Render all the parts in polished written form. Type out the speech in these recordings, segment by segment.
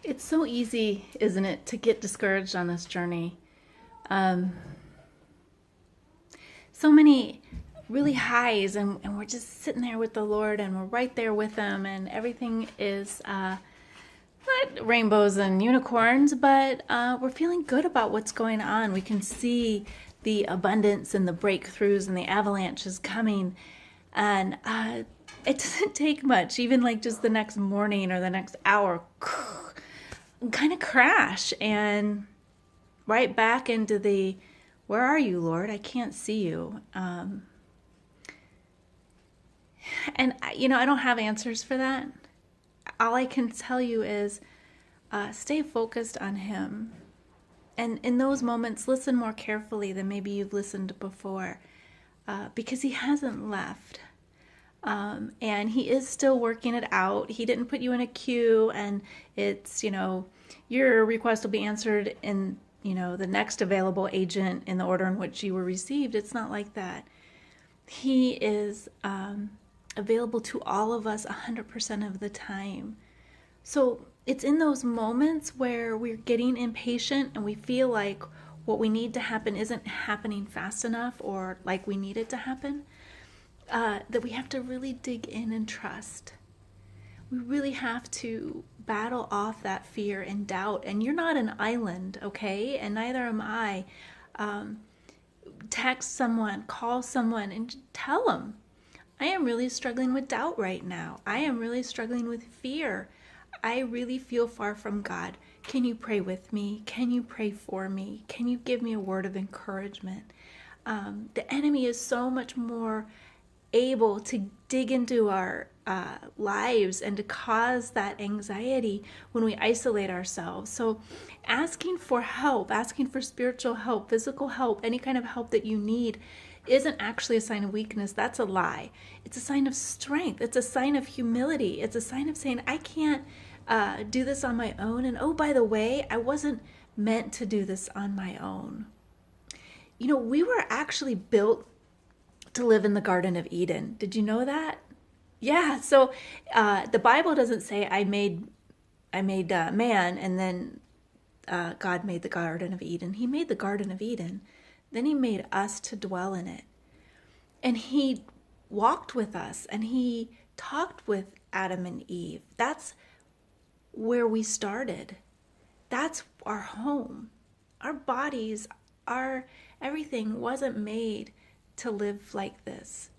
It's so easy, isn't it, to get discouraged on this journey. Um, so many really highs, and we're just sitting there with the Lord, and we're right there with Him, and everything is not rainbows and unicorns, but we're feeling good about what's going on. We can see the abundance and the breakthroughs and the avalanches coming, and it doesn't take much, even like just the next morning or the next hour, kind of crash and right back into the where are you, Lord? I can't see you. And I don't have answers for that. All I can tell you is stay focused on Him, and in those moments listen more carefully than maybe you've listened before, because He hasn't left. And He is still working it out. He didn't put you in a queue and it's, your request will be answered in, the next available agent in the order in which you were received. It's not like that. He is available to all of us 100% of the time. So it's in those moments where we're getting impatient and we feel like what we need to happen isn't happening fast enough or like we need it to happen, that we have to really dig in and trust. We really have to battle off that fear and doubt. And you're not an island, okay? And neither am I. Text someone, call someone, and tell them, I am really struggling with doubt right now. I am really struggling with fear. I really feel far from God. Can you pray with me? Can you pray for me? Can you give me a word of encouragement? The enemy is so much more able to dig into our lives and to cause that anxiety when we isolate ourselves. So asking for help, asking for spiritual help, physical help, any kind of help that you need isn't actually a sign of weakness. That's a lie. It's a sign of strength. It's a sign of humility. It's a sign of saying, I can't do this on my own. And oh, by the way, I wasn't meant to do this on my own. We were actually built to live in the Garden of Eden. Did you know that? Yeah. So the Bible doesn't say I made man and then God made the Garden of Eden. He made the Garden of Eden. Then He made us to dwell in it. And He walked with us and He talked with Adam and Eve. That's where we started. That's our home. Our bodies, our everything wasn't made to live like this.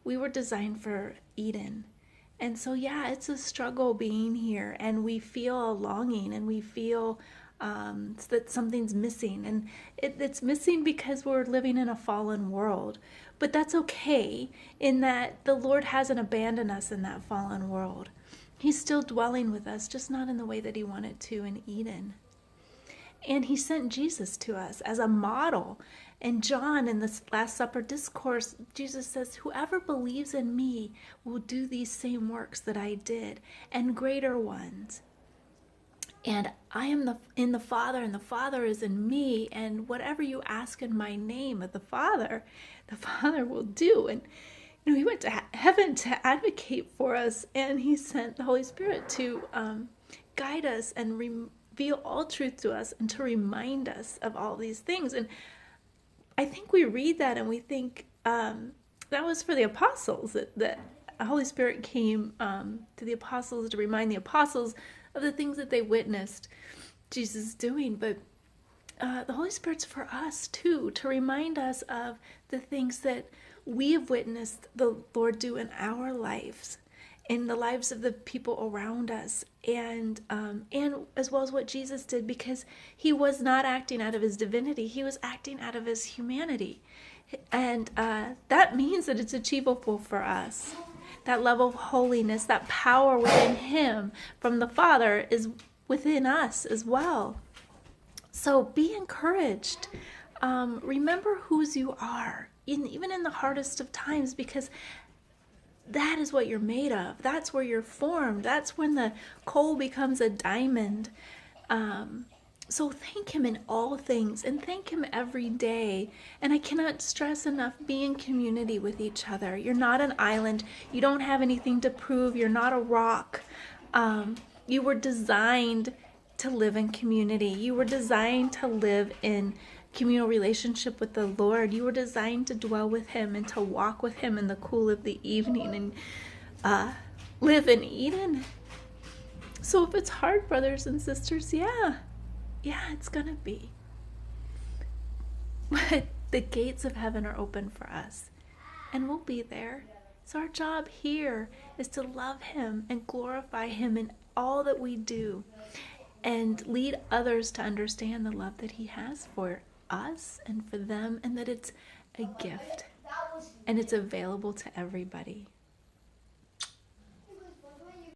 We were designed for Eden. And so, yeah, it's a struggle being here, and we feel a longing, and we feel that something's missing. And it's missing because we're living in a fallen world. But that's okay, in that the Lord hasn't abandoned us in that fallen world. He's still dwelling with us, just not in the way that He wanted to in Eden. And He sent Jesus to us as a model. And John, in this Last Supper discourse, Jesus says, whoever believes in me will do these same works that I did, and greater ones. And I am in the Father, and the Father is in me, and whatever you ask in my name of the Father will do. And He went to heaven to advocate for us, and He sent the Holy Spirit to guide us and reveal all truth to us and to remind us of all these things. And I think we read that and we think that was for the apostles, that the Holy Spirit came to the apostles to remind the apostles of the things that they witnessed Jesus doing. But the Holy Spirit's for us too, to remind us of the things that we have witnessed the Lord do in our lives, in the lives of the people around us, and as well as what Jesus did, because He was not acting out of His divinity. He was acting out of His humanity. And that means that it's achievable for us. That level of holiness, that power within Him from the Father is within us as well. So be encouraged. Remember whose you are, even in the hardest of times, because that is what you're made of. That's where you're formed. That's when the coal becomes a diamond. So thank Him in all things, and thank Him every day. And I cannot stress enough, be in community with each other. You're not an island. You don't have anything to prove. You're not a rock. You were designed to live in community. You were designed to live in communal relationship with the Lord. You were designed to dwell with Him and to walk with Him in the cool of the evening and live in Eden. So if it's hard, brothers and sisters, yeah, it's gonna be. But the gates of heaven are open for us, and we'll be there. So our job here is to love Him and glorify Him in all that we do, and lead others to understand the love that He has for us and for them, and that it's a gift and it's available to everybody.